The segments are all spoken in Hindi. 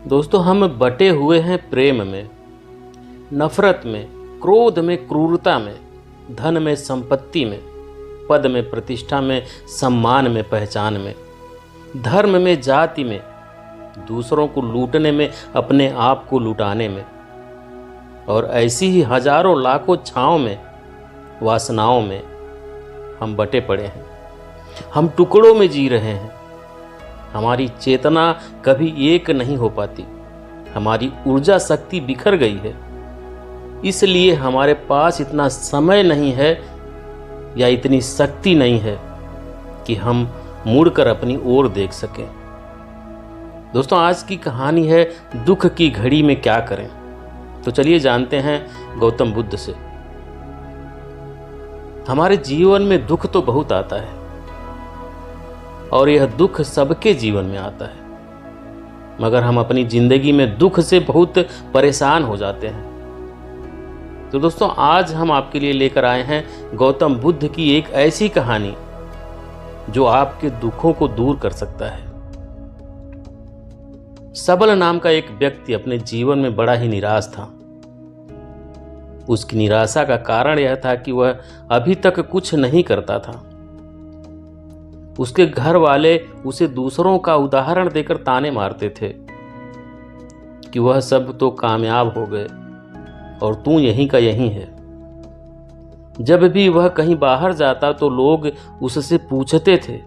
दोस्तों, हम बटे हुए हैं प्रेम में, नफरत में, क्रोध में, क्रूरता में, धन में, संपत्ति में, पद में, प्रतिष्ठा में, सम्मान में, पहचान में, धर्म में, जाति में, दूसरों को लूटने में, अपने आप को लुटाने में, और ऐसी ही हजारों लाखों छाँव में, वासनाओं में हम बटे पड़े हैं। हम टुकड़ों में जी रहे हैं। हमारी चेतना कभी एक नहीं हो पाती। हमारी ऊर्जा शक्ति बिखर गई है। इसलिए हमारे पास इतना समय नहीं है या इतनी शक्ति नहीं है कि हम मुड़कर अपनी ओर देख सकें। दोस्तों, आज की कहानी है दुख की घड़ी में क्या करें। तो चलिए जानते हैं गौतम बुद्ध से। हमारे जीवन में दुख तो बहुत आता है और यह दुख सबके जीवन में आता है, मगर हम अपनी जिंदगी में दुख से बहुत परेशान हो जाते हैं। तो दोस्तों, आज हम आपके लिए लेकर आए हैं गौतम बुद्ध की एक ऐसी कहानी जो आपके दुखों को दूर कर सकता है। सबल नाम का एक व्यक्ति अपने जीवन में बड़ा ही निराश था। उसकी निराशा का कारण यह था कि वह अभी तक कुछ नहीं करता था। उसके घर वाले उसे दूसरों का उदाहरण देकर ताने मारते थे कि वह सब तो कामयाब हो गए और तू यहीं का यहीं है। जब भी वह कहीं बाहर जाता तो लोग उससे पूछते थे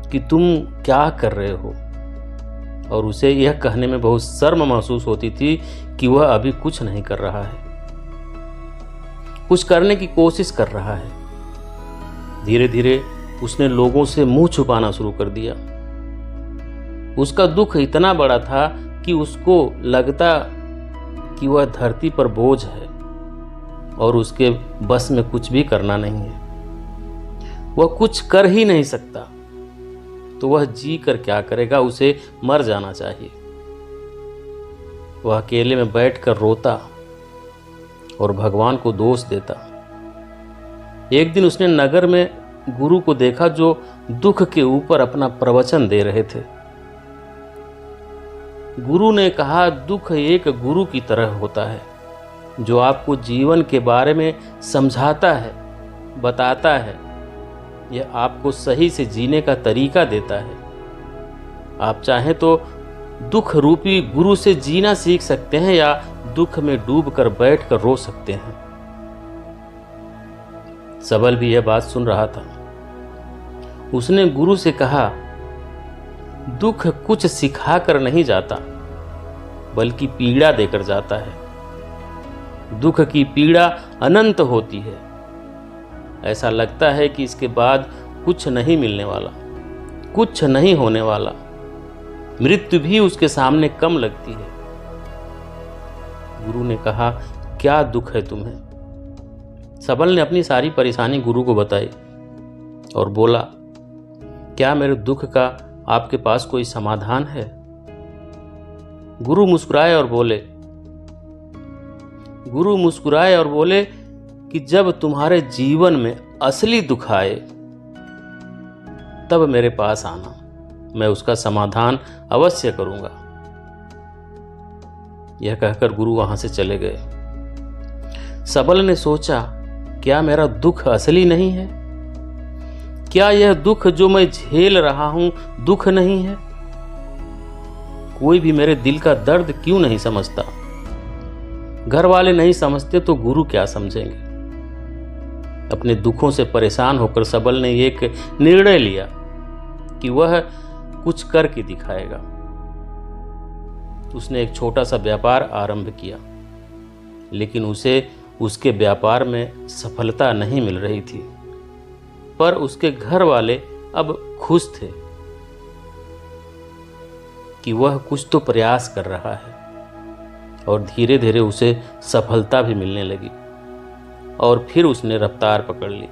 कि तुम क्या कर रहे हो, और उसे यह कहने में बहुत शर्म महसूस होती थी कि वह अभी कुछ नहीं कर रहा है, कुछ करने की कोशिश कर रहा है। धीरे धीरे उसने लोगों से मुंह छुपाना शुरू कर दिया। उसका दुख इतना बड़ा था कि उसको लगता कि वह धरती पर बोझ है और उसके बस में कुछ भी करना नहीं है। वह कुछ कर ही नहीं सकता, तो वह जी कर क्या करेगा। उसे मर जाना चाहिए। वह अकेले में बैठकर रोता और भगवान को दोष देता। एक दिन उसने नगर में गुरु को देखा जो दुख के ऊपर अपना प्रवचन दे रहे थे। गुरु ने कहा, दुख एक गुरु की तरह होता है जो आपको जीवन के बारे में समझाता है, बताता है। यह आपको सही से जीने का तरीका देता है। आप चाहें तो दुख रूपी गुरु से जीना सीख सकते हैं या दुख में डूबकर बैठकर रो सकते हैं। सबल भी यह बात सुन रहा था। उसने गुरु से कहा, दुख कुछ सिखाकर नहीं जाता बल्कि पीड़ा देकर जाता है। दुख की पीड़ा अनंत होती है। ऐसा लगता है कि इसके बाद कुछ नहीं मिलने वाला, कुछ नहीं होने वाला। मृत्यु भी उसके सामने कम लगती है। गुरु ने कहा, क्या दुख है तुम्हें? सबल ने अपनी सारी परेशानी गुरु को बताई और बोला, क्या मेरे दुख का आपके पास कोई समाधान है? गुरु मुस्कुराए और बोले कि जब तुम्हारे जीवन में असली दुख आए तब मेरे पास आना, मैं उसका समाधान अवश्य करूंगा। यह कहकर गुरु वहां से चले गए। सबल ने सोचा, क्या मेरा दुख असली नहीं है? क्या यह दुख जो मैं झेल रहा हूं दुख नहीं है? कोई भी मेरे दिल का दर्द क्यों नहीं समझता? घर वाले नहीं समझते तो गुरु क्या समझेंगे? अपने दुखों से परेशान होकर सबल ने एक निर्णय लिया कि वह कुछ करके दिखाएगा। उसने एक छोटा सा व्यापार आरंभ किया, लेकिन उसे उसके व्यापार में सफलता नहीं मिल रही थी। पर उसके घर वाले अब खुश थे कि वह कुछ तो प्रयास कर रहा है, और धीरे धीरे उसे सफलता भी मिलने लगी और फिर उसने रफ्तार पकड़ ली।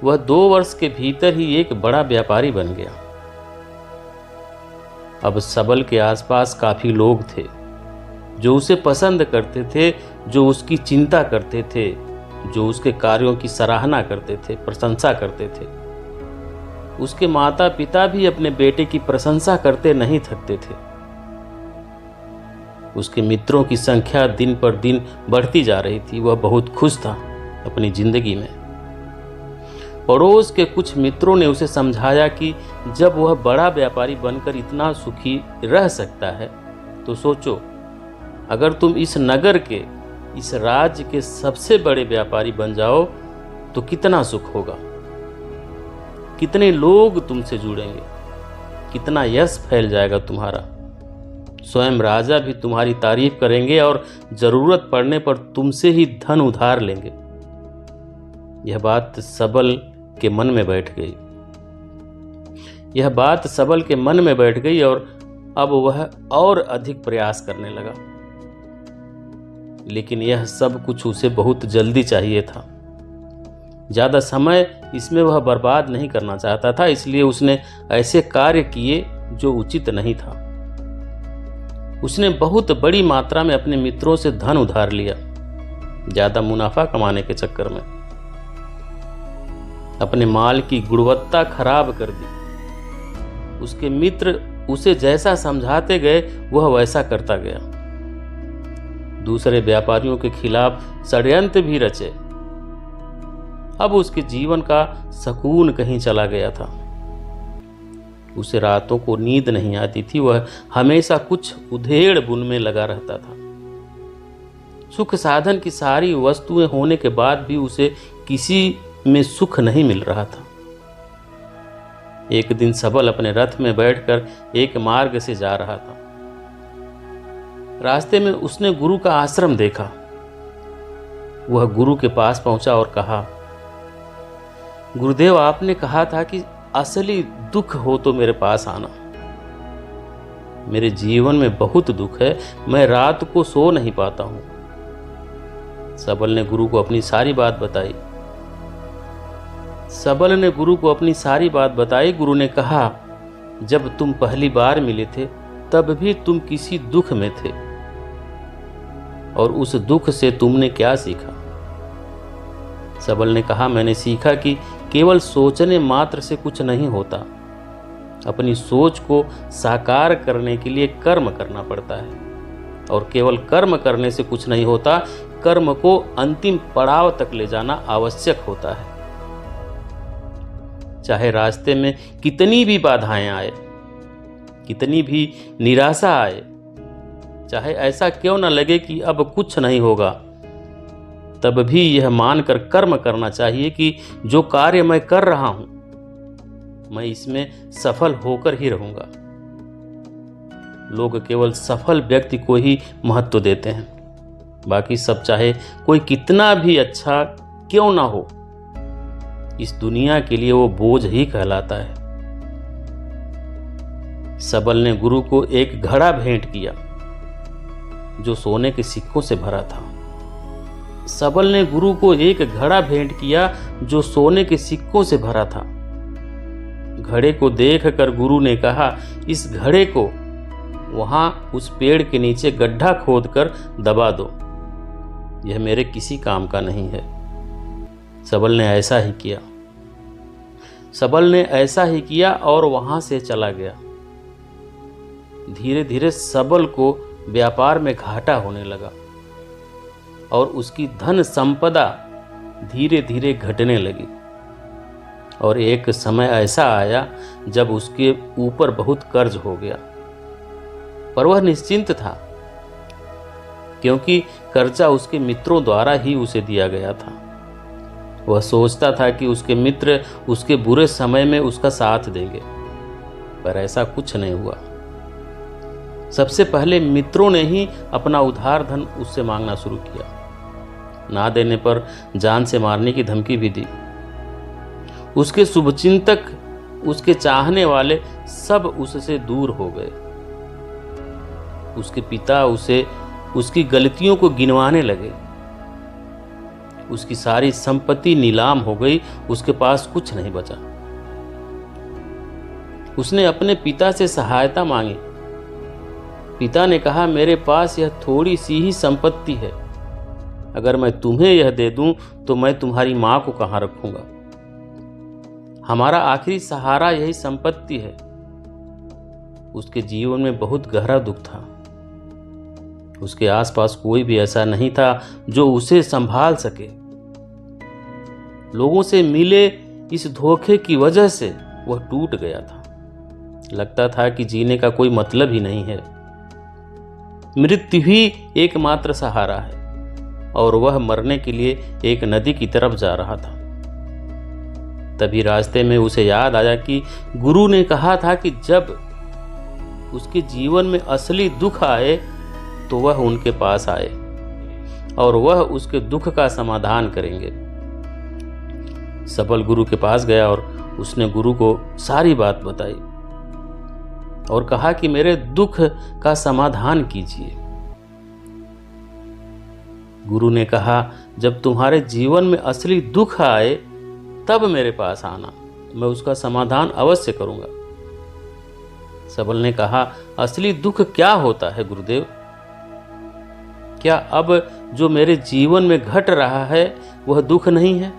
वह 2 वर्ष के भीतर ही एक बड़ा व्यापारी बन गया। अब सबल के आसपास काफी लोग थे जो उसे पसंद करते थे, जो उसकी चिंता करते थे, जो उसके कार्यों की सराहना करते थे, प्रशंसा करते थे। उसके माता पिता भी अपने बेटे की प्रशंसा करते नहीं थकते थे। उसके मित्रों की संख्या दिन पर दिन बढ़ती जा रही थी। वह बहुत खुश था अपनी जिंदगी में। पड़ोस के कुछ मित्रों ने उसे समझाया कि जब वह बड़ा व्यापारी बनकर इतना सुखी रह सकता है तो सोचो, अगर तुम इस नगर के, इस राज्य के सबसे बड़े व्यापारी बन जाओ तो कितना सुख होगा, कितने लोग तुमसे जुड़ेंगे, कितना यश फैल जाएगा तुम्हारा। स्वयं राजा भी तुम्हारी तारीफ करेंगे और जरूरत पड़ने पर तुमसे ही धन उधार लेंगे। यह बात सबल के मन में बैठ गई। यह बात सबल के मन में बैठ गई और अब वह और अधिक प्रयास करने लगा। लेकिन यह सब कुछ उसे बहुत जल्दी चाहिए था। ज्यादा समय इसमें वह बर्बाद नहीं करना चाहता था, इसलिए उसने ऐसे कार्य किए जो उचित नहीं था। उसने बहुत बड़ी मात्रा में अपने मित्रों से धन उधार लिया, ज्यादा मुनाफा कमाने के चक्कर में। अपने माल की गुणवत्ता खराब कर दी। उसके मित्र उसे जैसा समझाते गए वह वैसा करता गया। दूसरे व्यापारियों के खिलाफ षड्यंत्र भी रचे। अब उसके जीवन का सुकून कहीं चला गया था। उसे रातों को नींद नहीं आती थी। वह हमेशा कुछ उधेड़ बुन में लगा रहता था। सुख साधन की सारी वस्तुएं होने के बाद भी उसे किसी में सुख नहीं मिल रहा था। एक दिन सबल अपने रथ में बैठकर एक मार्ग से जा रहा था। रास्ते में उसने गुरु का आश्रम देखा। वह गुरु के पास पहुंचा और कहा, गुरुदेव, आपने कहा था कि असली दुख हो तो मेरे पास आना। मेरे जीवन में बहुत दुख है, मैं रात को सो नहीं पाता हूं। सबल ने गुरु को अपनी सारी बात बताई। गुरु ने कहा, जब तुम पहली बार मिले थे तब भी तुम किसी दुख में थे, और उस दुख से तुमने क्या सीखा? सबल ने कहा, मैंने सीखा कि केवल सोचने मात्र से कुछ नहीं होता। अपनी सोच को साकार करने के लिए कर्म करना पड़ता है, और केवल कर्म करने से कुछ नहीं होता, कर्म को अंतिम पड़ाव तक ले जाना आवश्यक होता है। चाहे रास्ते में कितनी भी बाधाएं आए, कितनी भी निराशा आए, चाहे ऐसा क्यों न लगे कि अब कुछ नहीं होगा, तब भी यह मानकर कर्म करना चाहिए कि जो कार्य मैं कर रहा हूं, मैं इसमें सफल होकर ही रहूंगा। लोग केवल सफल व्यक्ति को ही महत्व देते हैं, बाकी सब चाहे कोई कितना भी अच्छा क्यों ना हो, इस दुनिया के लिए वो बोझ ही कहलाता है। सबल ने गुरु को एक घड़ा भेंट किया जो सोने के सिक्कों से भरा था। घड़े को देखकर गुरु ने कहा, इस घड़े को वहां उस पेड़ के नीचे गड्ढा खोदकर दबा दो, यह मेरे किसी काम का नहीं है। सबल ने ऐसा ही किया और वहां से चला गया। धीरे धीरे सबल को व्यापार में घाटा होने लगा और उसकी धन संपदा धीरे धीरे घटने लगी। और एक समय ऐसा आया जब उसके ऊपर बहुत कर्ज हो गया, पर वह निश्चिंत था, क्योंकि कर्जा उसके मित्रों द्वारा ही उसे दिया गया था। वह सोचता था कि उसके मित्र उसके बुरे समय में उसका साथ देंगे, पर ऐसा कुछ नहीं हुआ। सबसे पहले मित्रों ने ही अपना उधार धन उससे मांगना शुरू किया। ना देने पर जान से मारने की धमकी भी दी। उसके शुभचिंतक, उसके चाहने वाले सब उससे दूर हो गए। उसके पिता उसे उसकी गलतियों को गिनवाने लगे। उसकी सारी संपत्ति नीलाम हो गई, उसके पास कुछ नहीं बचा। उसने अपने पिता से सहायता मांगी। पिता ने कहा, मेरे पास यह थोड़ी सी ही संपत्ति है, अगर मैं तुम्हें यह दे दूं तो मैं तुम्हारी मां को कहां रखूंगा? हमारा आखिरी सहारा यही संपत्ति है। उसके जीवन में बहुत गहरा दुख था। उसके आसपास कोई भी ऐसा नहीं था जो उसे संभाल सके। लोगों से मिले इस धोखे की वजह से वह टूट गया था। लगता था कि जीने का कोई मतलब ही नहीं है। मृत्यु ही एकमात्र सहारा है और वह मरने के लिए एक नदी की तरफ जा रहा था। तभी रास्ते में उसे याद आया कि गुरु ने कहा था कि जब उसके जीवन में असली दुख आए तो वह उनके पास आए और वह उसके दुख का समाधान करेंगे। सबल गुरु के पास गया और उसने गुरु को सारी बात बताई और कहा कि मेरे दुख का समाधान कीजिए। गुरु ने कहा, जब तुम्हारे जीवन में असली दुख आए तब मेरे पास आना, मैं उसका समाधान अवश्य करूंगा। सबल ने कहा, असली दुख क्या होता है गुरुदेव? क्या अब जो मेरे जीवन में घट रहा है वह दुख नहीं है?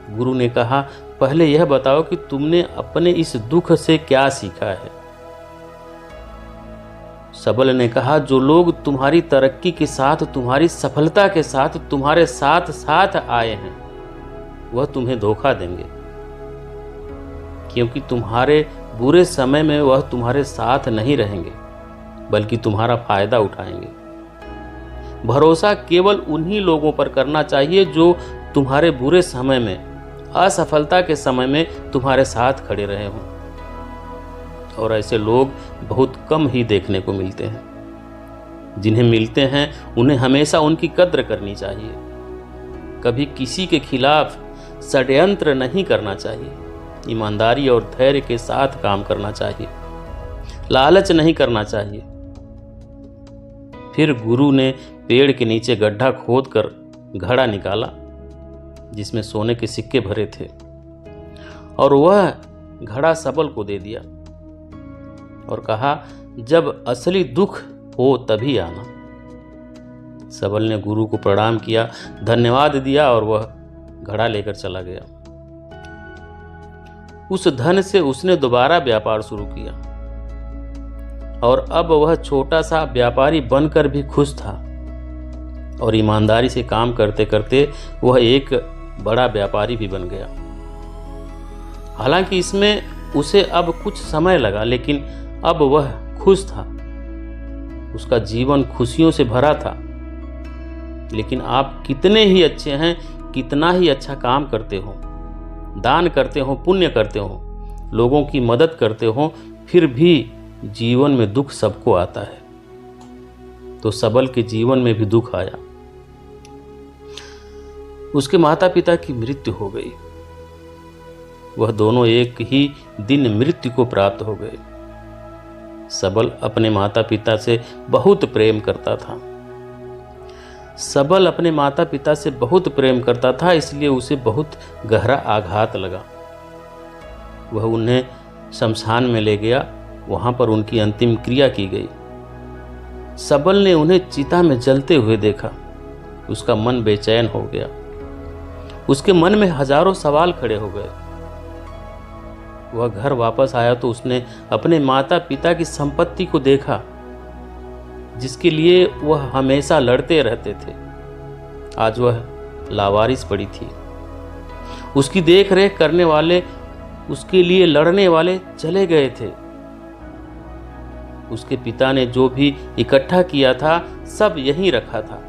गुरु ने कहा, पहले यह बताओ कि तुमने अपने इस दुख से क्या सीखा है। सबल ने कहा, जो लोग तुम्हारी तरक्की के साथ, तुम्हारी सफलता के साथ तुम्हारे साथ साथ आए हैं वह तुम्हें धोखा देंगे, क्योंकि तुम्हारे बुरे समय में वह तुम्हारे साथ नहीं रहेंगे बल्कि तुम्हारा फायदा उठाएंगे। भरोसा केवल उन्हीं लोगों पर करना चाहिए जो तुम्हारे बुरे समय में, असफलता के समय में तुम्हारे साथ खड़े रहे हों, और ऐसे लोग बहुत कम ही देखने को मिलते हैं। जिन्हें मिलते हैं उन्हें हमेशा उनकी कद्र करनी चाहिए। कभी किसी के खिलाफ षड्यंत्र नहीं करना चाहिए। ईमानदारी और धैर्य के साथ काम करना चाहिए। लालच नहीं करना चाहिए। फिर गुरु ने पेड़ के नीचे गड्ढा खोदकर घड़ा निकाला जिसमें सोने के सिक्के भरे थे और वह घड़ा सबल को दे दिया और कहा, जब असली दुख हो तभी आना। सबल ने गुरु को प्रणाम किया, धन्यवाद दिया और वह घड़ा लेकर चला गया। उस धन से उसने दोबारा व्यापार शुरू किया और अब वह छोटा सा व्यापारी बनकर भी खुश था और ईमानदारी से काम करते करते वह एक बड़ा व्यापारी भी बन गया। हालांकि इसमें उसे अब कुछ समय लगा, लेकिन अब वह खुश था। उसका जीवन खुशियों से भरा था। लेकिन आप कितने ही अच्छे हैं, कितना ही अच्छा काम करते हो, दान करते हो, पुण्य करते हो, लोगों की मदद करते हो, फिर भी जीवन में दुख सबको आता है। तो सबल के जीवन में भी दुख आया। उसके माता पिता की मृत्यु हो गई। वह दोनों एक ही दिन मृत्यु को प्राप्त हो गए। सबल अपने माता पिता से बहुत प्रेम करता था। सबल अपने माता पिता से बहुत प्रेम करता था, इसलिए उसे बहुत गहरा आघात लगा। वह उन्हें शमशान में ले गया। वहां पर उनकी अंतिम क्रिया की गई। सबल ने उन्हें चिता में जलते हुए देखा। उसका मन बेचैन हो गया। उसके मन में हजारों सवाल खड़े हो गए। वह घर वापस आया तो उसने अपने माता पिता की संपत्ति को देखा जिसके लिए वह हमेशा लड़ते रहते थे। आज वह लावारिस पड़ी थी। उसकी देख रेख करने वाले, उसके लिए लड़ने वाले चले गए थे। उसके पिता ने जो भी इकट्ठा किया था सब यहीं रखा था।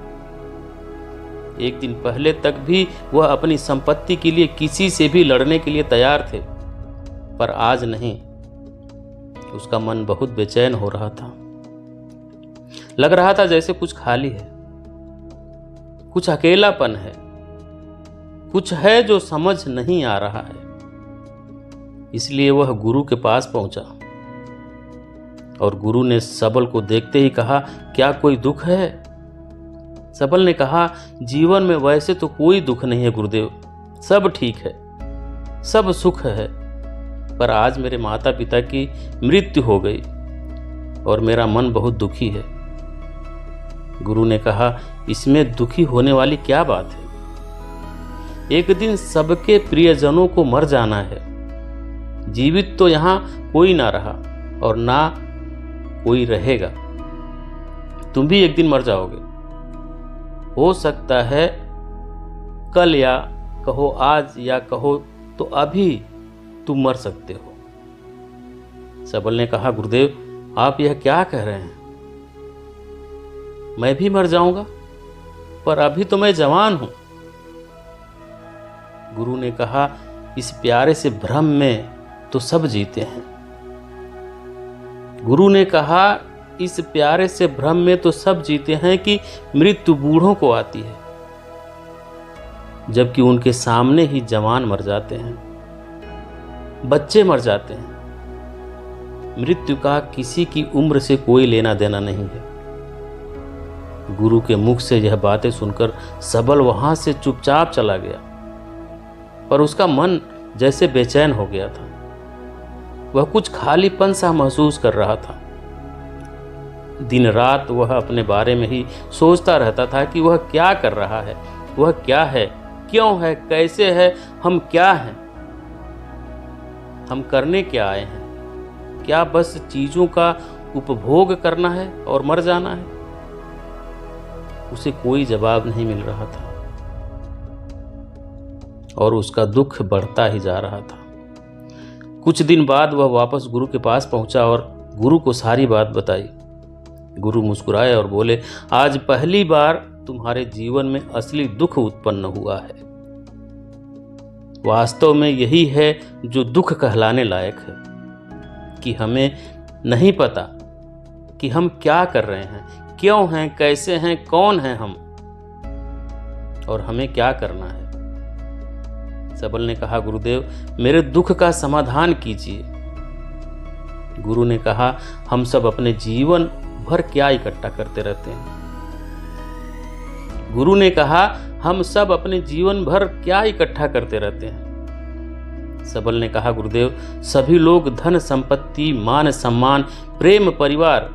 एक दिन पहले तक भी वह अपनी संपत्ति के लिए किसी से भी लड़ने के लिए तैयार थे, पर आज नहीं। उसका मन बहुत बेचैन हो रहा था। लग रहा था जैसे कुछ खाली है, कुछ अकेलापन है, कुछ है जो समझ नहीं आ रहा है। इसलिए वह गुरु के पास पहुंचा और गुरु ने सबल को देखते ही कहा, क्या कोई दुख है? सबल ने कहा, जीवन में वैसे तो कोई दुख नहीं है गुरुदेव, सब ठीक है, सब सुख है, पर आज मेरे माता पिता की मृत्यु हो गई और मेरा मन बहुत दुखी है। गुरु ने कहा, इसमें दुखी होने वाली क्या बात है? एक दिन सबके प्रियजनों को मर जाना है। जीवित तो यहाँ कोई ना रहा और ना कोई रहेगा। तुम भी एक दिन मर जाओगे। हो सकता है कल, या कहो आज, या कहो तो अभी तुम मर सकते हो। सबल ने कहा, गुरुदेव आप यह क्या कह रहे हैं? मैं भी मर जाऊंगा, पर अभी तो मैं जवान हूं। गुरु ने कहा, इस प्यारे से भ्रम में तो सब जीते हैं। गुरु ने कहा, इस प्यारे से भ्रम में तो सब जीते हैं कि मृत्यु बूढ़ों को आती है, जबकि उनके सामने ही जवान मर जाते हैं, बच्चे मर जाते हैं। मृत्यु का किसी की उम्र से कोई लेना देना नहीं है। गुरु के मुख से यह बातें सुनकर सबल वहां से चुपचाप चला गया, पर उसका मन जैसे बेचैन हो गया था। वह कुछ खालीपन सा महसूस कर रहा था। दिन रात वह अपने बारे में ही सोचता रहता था कि वह क्या कर रहा है, वह क्या है, क्यों है, कैसे है, हम क्या हैं, हम करने क्या आए हैं? क्या बस चीजों का उपभोग करना है और मर जाना है? उसे कोई जवाब नहीं मिल रहा था और उसका दुख बढ़ता ही जा रहा था। कुछ दिन बाद वह वापस गुरु के पास पहुंचा और गुरु को सारी बात बताई। गुरु मुस्कुराए और बोले, आज पहली बार तुम्हारे जीवन में असली दुख उत्पन्न हुआ है। वास्तव में यही है जो दुख कहलाने लायक है, कि हमें नहीं पता कि हम क्या कर रहे हैं, क्यों हैं, कैसे हैं, कौन हैं हम, और हमें क्या करना है। सबल ने कहा, गुरुदेव मेरे दुख का समाधान कीजिए। गुरु ने कहा, हम सब अपने जीवन भर क्या इकट्ठा करते रहते हैं? गुरु ने कहा, हम सब अपने जीवन भर क्या इकट्ठा करते रहते हैं? सबल ने कहा, गुरुदेव सभी लोग धन संपत्ति, मान सम्मान, प्रेम, परिवार,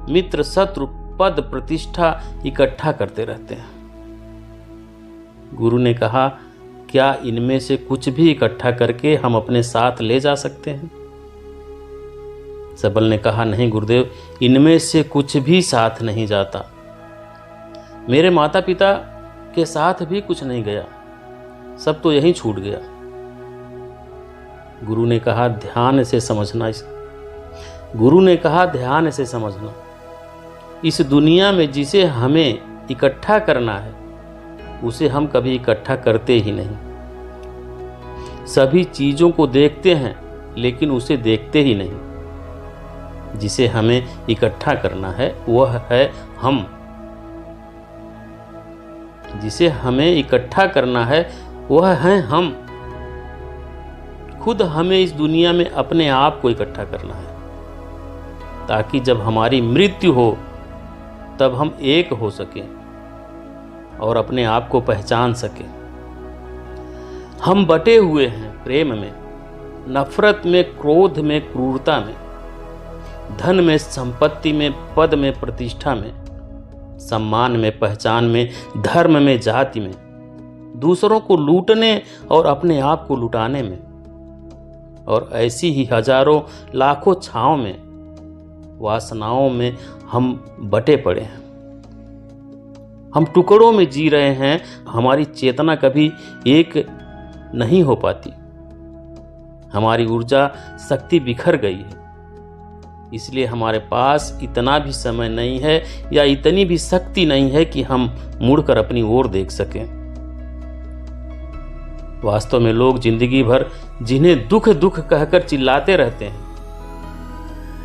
मित्र, शत्रु, पद, प्रतिष्ठा इकट्ठा करते रहते हैं। गुरु ने कहा, क्या इनमें से कुछ भी इकट्ठा करके हम अपने साथ ले जा सकते हैं? सबल ने कहा, नहीं गुरुदेव, इनमें से कुछ भी साथ नहीं जाता। मेरे माता पिता के साथ भी कुछ नहीं गया, सब तो यहीं छूट गया। गुरु ने कहा, ध्यान से समझना। गुरु ने कहा, ध्यान से समझना। इस दुनिया में जिसे हमें इकट्ठा करना है, उसे हम कभी इकट्ठा करते ही नहीं। सभी चीजों को देखते हैं, लेकिन उसे देखते ही नहीं। जिसे हमें इकट्ठा करना है वह है हम। जिसे हमें इकट्ठा करना है वह है हम। खुद हमें इस दुनिया में अपने आप को इकट्ठा करना है, ताकि जब हमारी मृत्यु हो तब हम एक हो सकें और अपने आप को पहचान सकें। हम बटे हुए हैं प्रेम में, नफरत में, क्रोध में, क्रूरता में, धन में, संपत्ति में, पद में, प्रतिष्ठा में, सम्मान में, पहचान में, धर्म में, जाति में, दूसरों को लूटने और अपने आप को लुटाने में, और ऐसी ही हजारों लाखों छांव में, वासनाओं में हम बटे पड़े हैं। हम टुकड़ों में जी रहे हैं। हमारी चेतना कभी एक नहीं हो पाती। हमारी ऊर्जा शक्ति बिखर गई है। इसलिए हमारे पास इतना भी समय नहीं है या इतनी भी शक्ति नहीं है कि हम मुड़कर अपनी ओर देख सकें। वास्तव में लोग जिंदगी भर जिन्हें दुख दुख कहकर चिल्लाते रहते हैं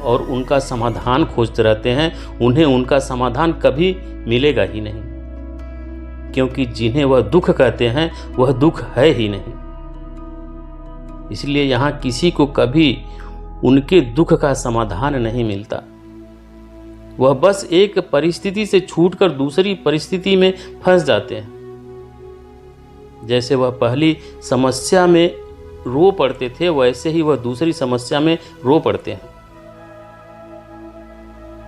और उनका समाधान खोजते रहते हैं, उन्हें उनका समाधान कभी मिलेगा ही नहीं, क्योंकि जिन्हें वह दुख कहते हैं वह दुख है ही नहीं। इसलिए यहाँ किसी को कभी उनके दुख का समाधान नहीं मिलता। वह बस एक परिस्थिति से छूटकर दूसरी परिस्थिति में फंस जाते हैं। जैसे वह पहली समस्या में रो पड़ते थे, वैसे ही वह दूसरी समस्या में रो पड़ते हैं।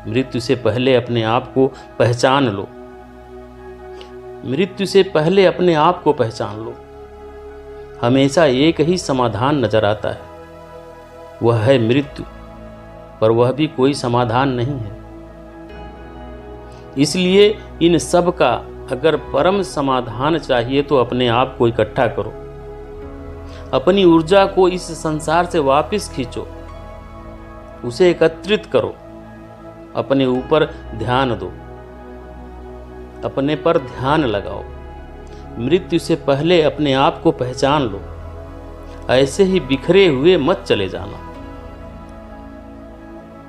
मृत्यु से पहले अपने आप को पहचान लो। मृत्यु से पहले अपने आप को पहचान लो। हमेशा एक ही समाधान नजर आता है, वह है मृत्यु, पर वह भी कोई समाधान नहीं है। इसलिए इन सब का अगर परम समाधान चाहिए तो अपने आप को इकट्ठा करो, अपनी ऊर्जा को इस संसार से वापस खींचो, उसे एकत्रित करो, अपने ऊपर ध्यान दो, अपने पर ध्यान लगाओ। मृत्यु से पहले अपने आप को पहचान लो, ऐसे ही बिखरे हुए मत चले जाना।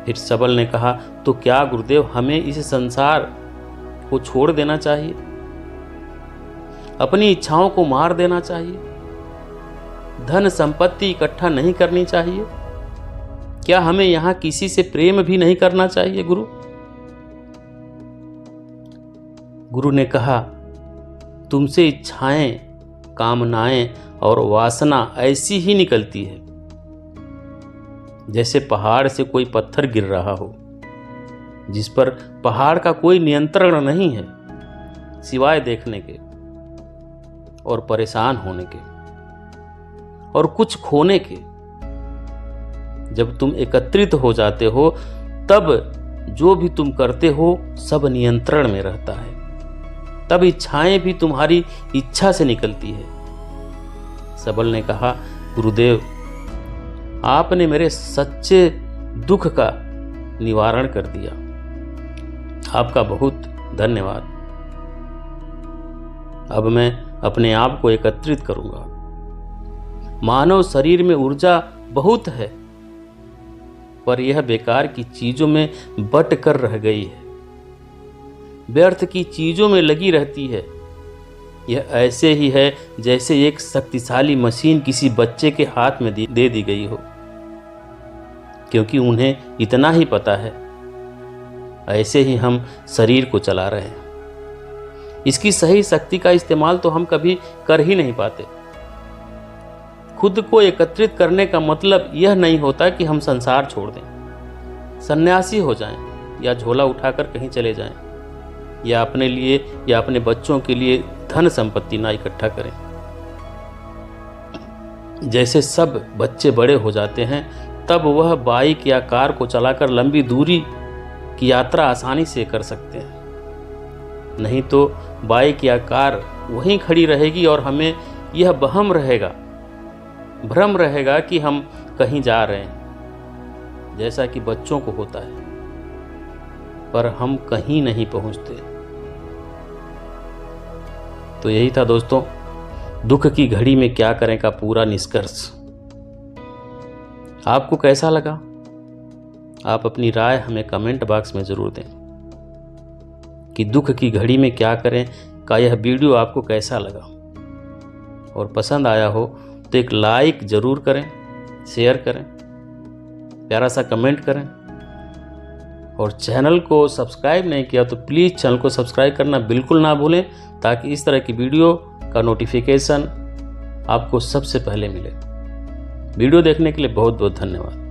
फिर सबल ने कहा, तो क्या गुरुदेव हमें इस संसार को छोड़ देना चाहिए, अपनी इच्छाओं को मार देना चाहिए, धन संपत्ति इकट्ठा नहीं करनी चाहिए? क्या हमें यहां किसी से प्रेम भी नहीं करना चाहिए गुरु? गुरु ने कहा, तुमसे इच्छाएं, कामनाएं और वासना ऐसी ही निकलती है जैसे पहाड़ से कोई पत्थर गिर रहा हो, जिस पर पहाड़ का कोई नियंत्रण नहीं है सिवाय देखने के और परेशान होने के और कुछ खोने के। जब तुम एकत्रित हो जाते हो तब जो भी तुम करते हो सब नियंत्रण में रहता है, तब इच्छाएं भी तुम्हारी इच्छा से निकलती है। सबल ने कहा, गुरुदेव आपने मेरे सच्चे दुख का निवारण कर दिया, आपका बहुत धन्यवाद। अब मैं अपने आप को एकत्रित करूंगा। मानव शरीर में ऊर्जा बहुत है, पर यह बेकार की चीजों में बट कर रह गई है, व्यर्थ की चीजों में लगी रहती है। यह ऐसे ही है जैसे एक शक्तिशाली मशीन किसी बच्चे के हाथ में दे दी गई हो, क्योंकि उन्हें इतना ही पता है। ऐसे ही हम शरीर को चला रहे हैं। इसकी सही शक्ति का इस्तेमाल तो हम कभी कर ही नहीं पाते। खुद को एकत्रित करने का मतलब यह नहीं होता कि हम संसार छोड़ दें, सन्यासी हो जाएं या झोला उठाकर कहीं चले जाएं, या अपने लिए या अपने बच्चों के लिए धन संपत्ति ना इकट्ठा करें। जैसे सब बच्चे बड़े हो जाते हैं तब वह बाइक या कार को चलाकर लंबी दूरी की यात्रा आसानी से कर सकते हैं, नहीं तो बाइक या कार वहीं खड़ी रहेगी और हमें यह भ्रम रहेगा कि हम कहीं जा रहे हैं, जैसा कि बच्चों को होता है, पर हम कहीं नहीं पहुंचते। तो यही था दोस्तों, दुख की घड़ी में क्या करें का पूरा निष्कर्ष। आपको कैसा लगा? आप अपनी राय हमें कमेंट बॉक्स में ज़रूर दें कि दुख की घड़ी में क्या करें का यह वीडियो आपको कैसा लगा, और पसंद आया हो तो एक लाइक ज़रूर करें, शेयर करें, प्यारा सा कमेंट करें, और चैनल को सब्सक्राइब नहीं किया तो प्लीज़ चैनल को सब्सक्राइब करना बिल्कुल ना भूलें, ताकि इस तरह की वीडियो का नोटिफिकेशन आपको सबसे पहले मिले। वीडियो देखने के लिए बहुत बहुत धन्यवाद।